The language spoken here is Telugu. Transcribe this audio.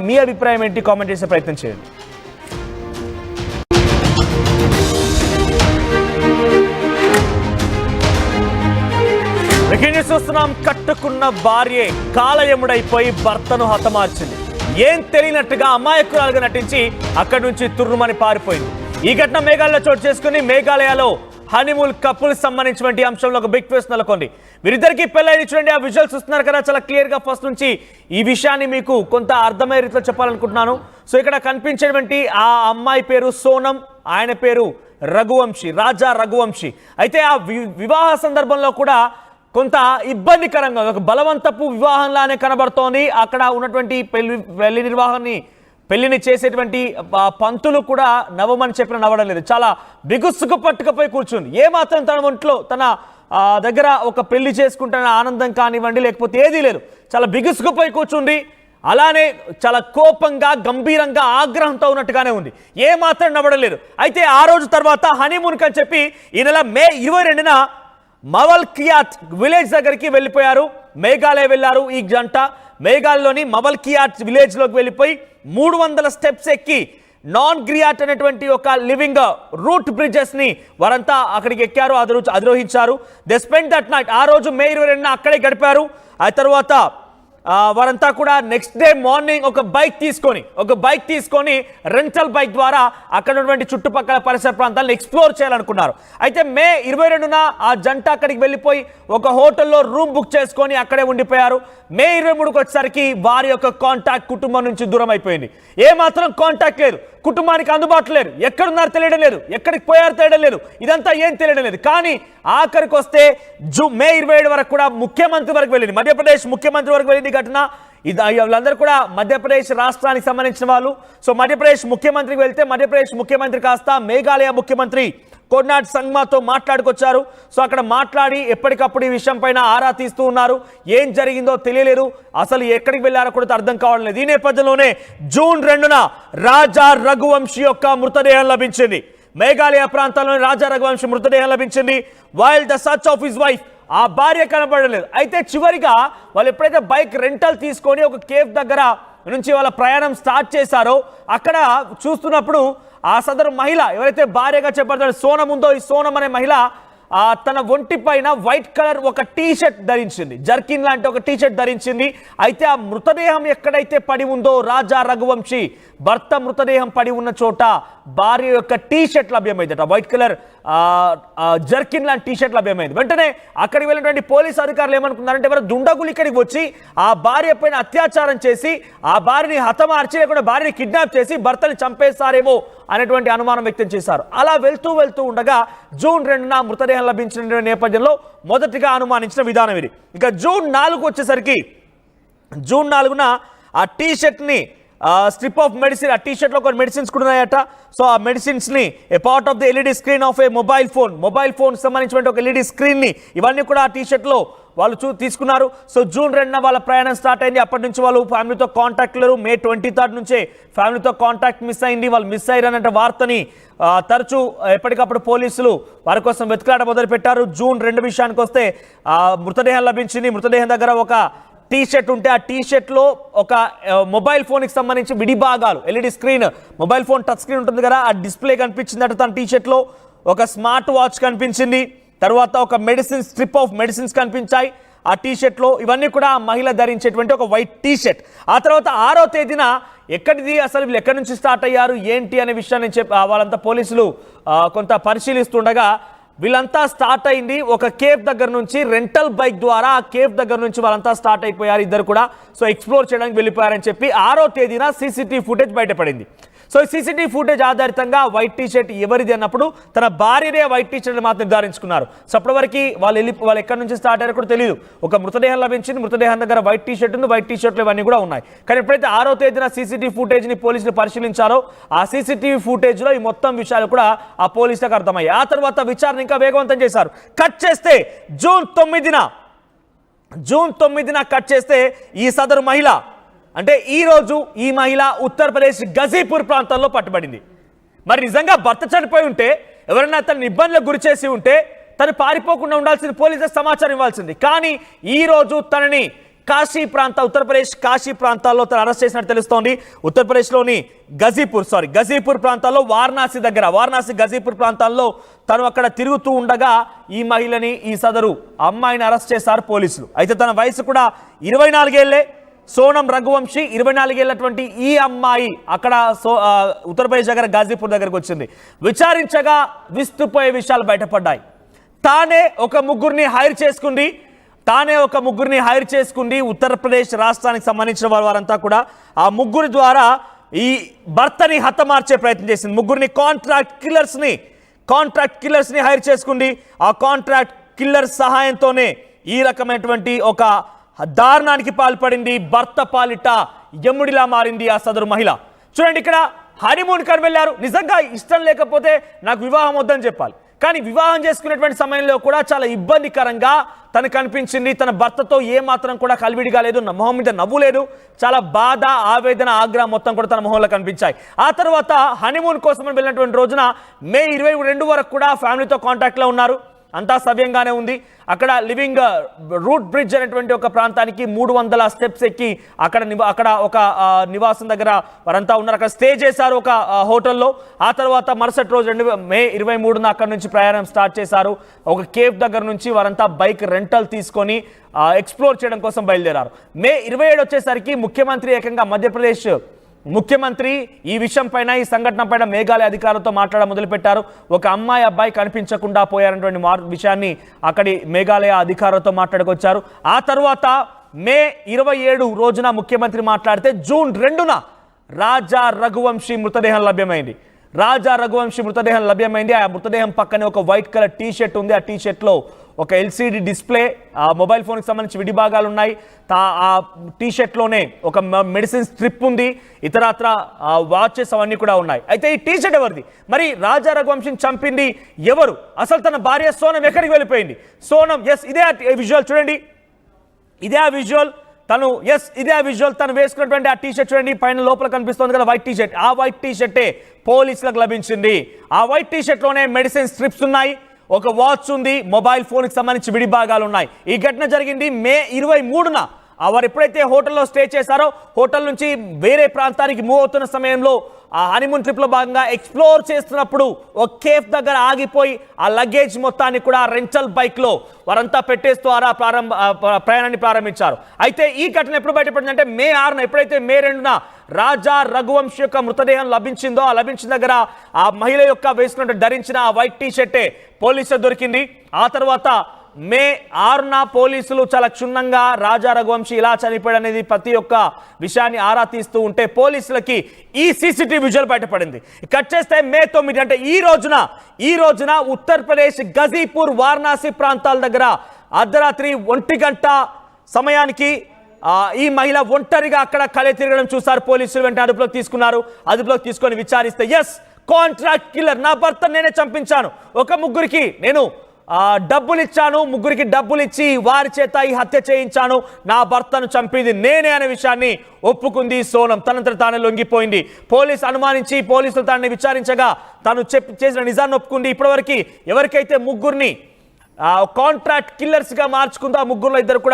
మీ అభిప్రాయం ఏంటి కామెంట్ చేసే ప్రయత్నం చేయండి. చూస్తున్నాం, కట్టుకున్న భార్యే కాలయముడైపోయి భర్తను హతమార్చింది. ఏం తెలియనట్టుగా అమాయకురాలుగా నటించి అక్కడి నుంచి తుర్రుమని పారిపోయింది. ఈ ఘటన మేఘాలయలో చోటు చేసుకుని మేఘాలయలో హనీమూన్ కపుల్ సంబంధించినటువంటి అంశంలో ఒక బిగ్ ట్విస్ట్ నెలకొంది. వీరిద్దరికీ పెళ్ళైన చూడండి, ఆ విజువల్స్ చూస్తున్నారు కదా, చాలా క్లియర్ గా ఫస్ట్ నుంచి ఈ విషయాన్ని మీకు కొంత అర్థమయ్యే రీతిలో చెప్పాలనుకుంటున్నాను. సో ఇక్కడ కనిపించేటువంటి ఆ అమ్మాయి పేరు సోనం, ఆయన పేరు రఘువంశీ, రాజా రఘువంశీ. అయితే ఆ వివాహ సందర్భంలో కూడా కొంత ఇబ్బందికరంగా ఒక బలవంతపు వివాహంలానే కనబడుతోంది. అక్కడ ఉన్నటువంటి పెళ్లిని చేసేటువంటి పంతులు కూడా నవమని చెప్పిన నవ్వడం లేదు, చాలా బిగుసుకు పట్టుకపోయి కూర్చుంది. ఏమాత్రం తన ఒంట్లో తన దగ్గర ఒక పెళ్లి చేసుకుంటున్న ఆనందం కానివ్వండి లేకపోతే ఏదీ లేదు, చాలా బిగుసుకుపోయి కూర్చుంది. అలానే చాలా కోపంగా గంభీరంగా ఆగ్రహంతో ఉన్నట్టుగానే ఉంది, ఏమాత్రం నవ్వడం లేదు. అయితే ఆ రోజు తర్వాత హనీమూన్కి అని చెప్పి ఈ నెల మే 22న మవల్కియాట్ విలేజ్ దగ్గరికి వెళ్ళిపోయారు. మేఘాలయ వెళ్ళారు ఈ జంట. మేఘాలయలోని మవల్కియాట్ విలేజ్ లోకి వెళ్ళిపోయి 300 స్టెప్స్ ఎక్కి నాన్ గ్రియాట్ అనేటువంటి ఒక లివింగ్ రూట్ బ్రిడ్జెస్ ని వారంతా అక్కడికి ఎక్కారు, అధిరోహించారు. దే స్పెండ్ దట్ నైట్, ఆ రోజు మే 22న అక్కడే గడిపారు. ఆ తర్వాత వారంతా కూడా నెక్స్ట్ డే మార్నింగ్ ఒక బైక్ తీసుకొని రెంటల్ బైక్ ద్వారా అక్కడ ఉన్నటువంటి చుట్టుపక్కల పరిసర ప్రాంతాలను ఎక్స్ప్లోర్ చేయాలనుకున్నారు. అయితే మే 22న ఆ జంట అక్కడికి వెళ్ళిపోయి ఒక హోటల్లో రూమ్ బుక్ చేసుకొని అక్కడే ఉండిపోయారు. మే 23కి వచ్చేసరికి వారి యొక్క కాంటాక్ట్ కుటుంబం నుంచి దూరం అయిపోయింది. ఏమాత్రం కాంటాక్ట్ లేదు, కుటుంబానికి అందుబాటులో లేరు, ఎక్కడున్నారు తెలియడం లేదు, ఎక్కడికి పోయారు తెలియడం లేదు, ఇదంతా ఏం తెలియడం లేదు. కానీ ఆఖరికి వస్తే మే 27 వరకు కూడా ముఖ్యమంత్రి వరకు వెళ్ళింది, మధ్యప్రదేశ్ ముఖ్యమంత్రి వరకు వెళ్ళింది ఘటన. వీళ్ళందరూ కూడా మధ్యప్రదేశ్ రాష్ట్రానికి సంబంధించిన వాళ్ళు. సో మధ్యప్రదేశ్ ముఖ్యమంత్రికి వెళ్తే మధ్యప్రదేశ్ ముఖ్యమంత్రి కాస్త మేఘాలయ ముఖ్యమంత్రి కోనార్డ్ సంగ్మాతో మాట్లాడుకొచ్చారు. సో అక్కడ మాట్లాడి ఎప్పటికప్పుడు ఈ విషయం పైన ఆరా తీస్తూ ఉన్నారు. ఏం జరిగిందో తెలియలేదు, అసలు ఎక్కడికి వెళ్ళారో కూడా అర్థం కావడం లేదు. ఈ నేపథ్యంలోనే జూన్ 2న రాజా రఘువంశీ యొక్క మృతదేహం లభించింది. మేఘాలయ ప్రాంతంలోని రాజా రఘువంశీ మృతదేహం లభించింది. While the search of his wife, ఆ భార్య కనబడలేదు. అయితే చివరిగా వాళ్ళు ఎప్పుడైతే బైక్ రెంటల్ తీసుకొని ఒక కేఫ్ దగ్గర నుంచి వాళ్ళ ప్రయాణం స్టార్ట్ చేశారో అక్కడ చూస్తున్నప్పుడు ఆ సదరు మహిళ ఎవరైతే భార్యగా చెప్పబడతారో సోనం ఉందో, ఈ సోనం అనే మహిళ తన ఒంటి పైన వైట్ కలర్ ఒక టీ షర్ట్ ధరించింది, జర్కిన్ లాంటి ఒక టీ షర్ట్ ధరించింది. అయితే ఆ మృతదేహం ఎక్కడైతే పడి ఉందో రాజా రఘువంశీ భర్త మృతదేహం పడి ఉన్న చోట భార్య యొక్క టీ షర్ట్ లభ్యమైందట, వైట్ కలర్ జర్కిన్ లాంటి టీ షర్ట్ లభ్యమైంది. వెంటనే అక్కడికి వెళ్ళినటువంటి పోలీసు అధికారులు ఏమనుకున్నారంటే ఎవరు దుండగులు ఇక్కడికి వచ్చి ఆ భార్య పైన అత్యాచారం చేసి ఆ భార్యని హతమార్చి లేకుండా భార్యని కిడ్నాప్ చేసి భర్తని చంపేస్తారేమో అనేటువంటి అనుమానం వ్యక్తం చేశారు. అలా వెళ్తూ ఉండగా జూన్ 2న మృతదేహం లభించిన నేపథ్యంలో మొదటిగా అనుమానించిన విధానం ఇది. ఇక జూన్ 4కు వచ్చేసరికి జూన్ 4న ఆ టీ షర్ట్ని స్ట్రిప్ ఆఫ్ మెడిసిన్, ఆ టీ షర్ట్లో కొన్ని మెడిసిన్స్ కూడా ఉన్నాయట. సో ఆ మెడిసిన్స్ని a part of the LED screen of a mobile phone సంబంధించిన ఒక ఎల్ఈడి స్క్రీన్ని ఇవన్నీ కూడా ఆ టీ షర్ట్లో వాళ్ళు తీసుకున్నారు. సో జూన్ 2న వాళ్ళ ప్రయాణం స్టార్ట్ అయింది. అప్పటి నుంచి వాళ్ళు ఫ్యామిలీతో కాంటాక్ట్ లేరు. మే 23 నుంచే ఫ్యామిలీతో కాంటాక్ట్ మిస్ అయింది. వాళ్ళు మిస్ అయ్యారనే వార్తని తరచూ ఎప్పటికప్పుడు పోలీసులు వారి కోసం వెతుకులాట మొదలుపెట్టారు. జూన్ 2 విషయానికి వస్తే మృతదేహం లభించింది. మృతదేహం దగ్గర ఒక టీ షర్ట్ ఉంటే ఆ టీ షర్ట్లో ఒక మొబైల్ ఫోన్కి సంబంధించి విడి భాగాలు, LED screen, mobile phone touch screen ఉంటుంది కదా, ఆ డిస్ప్లే కనిపించిందట తన టీ షర్ట్లో. ఒక స్మార్ట్ వాచ్ కనిపించింది. తర్వాత ఒక స్ట్రిప్ ఆఫ్ మెడిసిన్స్ కనిపించాయి ఆ టీ షర్ట్లో. ఇవన్నీ కూడా మహిళ ధరించేటువంటి ఒక వైట్ టీ షర్ట్. ఆ తర్వాత 6వ తేదీన ఎక్కడిది, అసలు వీళ్ళు ఎక్కడి నుంచి స్టార్ట్ అయ్యారు ఏంటి అనే విషయాన్ని వాళ్ళంతా పోలీసులు కొంత పరిశీలిస్తుండగా వీళ్ళంతా స్టార్ట్ అయింది ఒక కేఫ్ దగ్గర నుంచి, రెంటల్ బైక్ ద్వారా ఆ కేఫ్ దగ్గర నుంచి వాళ్ళంతా స్టార్ట్ అయిపోయారు ఇద్దరు కూడా. సో ఎక్స్ప్లోర్ చేయడానికి వెళ్ళిపోయారని చెప్పి 6వ తేదీన సీసీటీవీ ఫుటేజ్ బయటపడింది. సో ఈ సీసీటీవీ ఫుటేజ్ ఆధారితంగా వైట్ టీ షర్ట్ ఎవరిది అన్నప్పుడు తన భార్యనే వైట్ టీ షర్ట్ మాత్రం నిర్ధారించుకున్నారు. సో అప్పటివరకు వాళ్ళు ఎక్కడి నుంచి స్టార్ట్ అయ్యారో కూడా తెలియదు. ఒక మృతదేహం లభించింది, మృతదేహం దగ్గర వైట్ టీ షర్ట్ ఉంది, వైట్ టీ షర్ట్లు ఇవన్నీ కూడా ఉన్నాయి. కానీ ఎప్పుడైతే 6వ తేదీన సీసీటీవీ ఫుటేజ్ని పోలీసులు పరిశీలించారో ఆ సీసీటీవీ ఫుటేజ్లో ఈ మొత్తం విషయాలు కూడా ఆ పోలీసులకు అర్థమయ్యాయి. ఆ తర్వాత విచారణ ఇంకా వేగవంతం చేశారు. కట్ చేస్తే జూన్ 9న కట్ చేస్తే ఈ సదరు మహిళ అంటే ఈ రోజు ఈ మహిళ ఉత్తరప్రదేశ్ గజీపూర్ ప్రాంతంలో పట్టుబడింది. మరి నిజంగా భర్త చనిపోయి ఉంటే, ఎవరైనా తనని ఇబ్బందులకు గురి చేసి ఉంటే తను పారిపోకుండా ఉండాల్సింది, పోలీసులకు సమాచారం ఇవ్వాల్సింది. కానీ ఈ రోజు తనని ఉత్తరప్రదేశ్ కాశీ ప్రాంతాల్లో తను అరెస్ట్ చేసినట్టు తెలుస్తోంది. ఉత్తరప్రదేశ్లోని గజీపూర్ ప్రాంతాల్లో వారణాసి గజీపూర్ ప్రాంతాల్లో తను అక్కడ తిరుగుతూ ఉండగా ఈ మహిళని, ఈ సదరు అమ్మాయిని అరెస్ట్ చేశారు పోలీసులు. అయితే తన వయసు కూడా 24 ఏళ్లే. సోనం రఘువంశీ 24 ఏళ్ళటువంటి ఈ అమ్మాయి అక్కడ ఉత్తరప్రదేశ్ దగ్గర గాజీపూర్ దగ్గరకు వచ్చింది. విచారించగా విస్తుపోయే విషయాలు బయటపడ్డాయి. తానే ఒక ముగ్గురిని హైర్ చేసుకుంది. ఉత్తరప్రదేశ్ రాష్ట్రానికి సంబంధించిన వారంతా కూడా ఆ ముగ్గురి ద్వారా ఈ భర్తని హతమార్చే ప్రయత్నం చేసింది. ముగ్గురిని కాంట్రాక్ట్ కిల్లర్స్ని హైర్ చేసుకుంది. ఆ కాంట్రాక్ట్ కిల్లర్ సహాయంతోనే ఈ రకమైనటువంటి ఒక దారుణానికి పాల్పడింది. భర్త పాలిట యముడిలా మారింది ఆ సదరు మహిళ. చూడండి, ఇక్కడ హనీమూన్ కని వెళ్ళారు. నిజంగా ఇష్టం లేకపోతే నాకు వివాహం వద్దని చెప్పాలి, కానీ వివాహం చేసుకునేటువంటి సమయంలో కూడా చాలా ఇబ్బందికరంగా తనకు కనిపించింది. తన భర్తతో ఏమాత్రం కూడా కలివిడిగా లేదు, మొహం మీద నవ్వు లేదు. చాలా బాధ, ఆవేదన, ఆగ్రహం మొత్తం కూడా తన మొహంలో కనిపించాయి. ఆ తర్వాత హనీమూన్ కోసం వెళ్ళినటువంటి రోజున మే 22 వరకు కూడా ఫ్యామిలీతో కాంటాక్ట్లో ఉన్నారు. అంతా సవ్యంగానే ఉంది. అక్కడ లివింగ్ రూట్ బ్రిడ్జ్ అనేటువంటి ఒక ప్రాంతానికి 300 స్టెప్స్ ఎక్కి అక్కడ ఒక నివాసం దగ్గర వారంతా ఉన్నారు. అక్కడ స్టే చేశారు ఒక హోటల్లో. ఆ తర్వాత మరుసటి రోజు మే 23న అక్కడ నుంచి ప్రయాణం స్టార్ట్ చేశారు. ఒక కేఫ్ దగ్గర నుంచి వారంతా బైక్ రెంటల్ తీసుకొని ఎక్స్ప్లోర్ చేయడం కోసం బయలుదేరారు. మే 27 వచ్చేసరికి ముఖ్యమంత్రి ఏకంగా మధ్యప్రదేశ్ ముఖ్యమంత్రి ఈ విషయం పైన, ఈ సంఘటన పైన మేఘాలయ అధికారులతో మాట్లాడడం మొదలుపెట్టారు. ఒక అబ్బాయి కనిపించకుండా పోయారనేటువంటి విషయాన్ని అక్కడి మేఘాలయ అధికారులతో మాట్లాడుకొచ్చారు. ఆ తర్వాత మే 27 రోజున ముఖ్యమంత్రి మాట్లాడితే జూన్ 2న రాజా రఘువంశీ మృతదేహం లభ్యమైంది. ఆ మృతదేహం పక్కనే ఒక వైట్ కలర్ టీ షర్ట్ ఉంది. ఆ టీ షర్ట్లో ఒక ఎల్సిడి డిస్ప్లే, మొబైల్ ఫోన్కి సంబంధించి విడిభాగాలు ఉన్నాయి. ఆ టీ షర్ట్లోనే ఒక మెడిసిన్ స్ట్రిప్ ఉంది, ఇతరత్ర వాచెస్ అవన్నీ కూడా ఉన్నాయి. అయితే ఈ టీ షర్ట్ ఎవరిది? మరి రాజా రఘువంశీని చంపింది ఎవరు? అసలు తన భార్య సోనం ఎక్కడికి వెళ్ళిపోయింది? సోనం, ఇదే విజువల్ చూడండి, ఇదే ఆ విజువల్. తను వేసుకున్నటువంటి ఆ టీ షర్ట్ చూడండి, పైన లోపల కనిపిస్తుంది కదా వైట్ టీ షర్ట్. ఆ వైట్ టీ షర్టే పోలీసులకు లభించింది. ఆ వైట్ టీ షర్ట్లోనే మెడిసిన్ స్ట్రిప్స్ ఉన్నాయి, ఒక వాచ్ ఉంది, మొబైల్ ఫోన్కి సంబంధించి విడిభాగాలు ఉన్నాయి. ఈ ఘటన జరిగింది మే 23న. వారు ఎప్పుడైతే హోటల్లో స్టే చేశారో, హోటల్ నుంచి వేరే ప్రాంతానికి మూవ్ అవుతున్న సమయంలో ఆ హనీమూన్ ట్రిప్లో భాగంగా ఎక్స్ప్లోర్ చేస్తున్నప్పుడు ఒక కేఫ్ దగ్గర ఆగిపోయి ఆ లగేజ్ మొత్తాన్ని కూడా రెంటల్ బైక్లో వారంతా పెట్టేస్తూ ప్రయాణాన్ని ప్రారంభించారు. అయితే ఈ ఘటన ఎప్పుడు బయటపడిందంటే మే 6న, ఎప్పుడైతే మే 2న రాజా రఘువంశీ యొక్క మృతదేహం లభించిందో, ఆ లభించిన దగ్గర ఆ మహిళ యొక్క వేసుకున్నట్టు ధరించిన ఆ వైట్ టీ షర్టే పోలీసులు దొరికింది. ఆ తర్వాత మే 6న పోలీసులు చాలా క్షుణ్ణంగా రాజా రఘువంశీ ఇలా చనిపోయాడు అనేది ప్రతి ఒక్క విషయాన్ని ఆరా తీస్తూ ఉంటే పోలీసులకి ఈ సీసీటీవీ విజువల్ బయటపడింది. కట్ చేస్తే మే 9 అంటే ఈ రోజున ఉత్తరప్రదేశ్ గజీపూర్, వారణాసి ప్రాంతాల దగ్గర అర్ధరాత్రి 1 గంట సమయానికి ఈ మహిళ ఒంటరిగా అక్కడ కలే తిరగడం చూశారు పోలీసులు. వెంటనే అదుపులోకి తీసుకొని విచారిస్తే కాంట్రాక్ట్ కిల్లర్, నా భర్త నేనే చంపించాను, ఒక ముగ్గురికి నేను డబ్బులు ఇచ్చాను, ముగ్గురికి డబ్బులు ఇచ్చి వారి చేత ఈ హత్య చేయించాను, నా భర్తను చంపింది నేనే అనే విషయాన్ని ఒప్పుకుంది సోనం. తనంతట తానే లొంగిపోయింది. పోలీసులు తనని విచారించగా తను చేసిన నిజాన్ని ఒప్పుకుంది. ఇప్పటివరకు ఎవరికైతే ముగ్గురిని కాంట్రాక్ట్ కిల్లర్స్గా మార్చుకుందో ఆ ముగ్గురులో 2 కూడా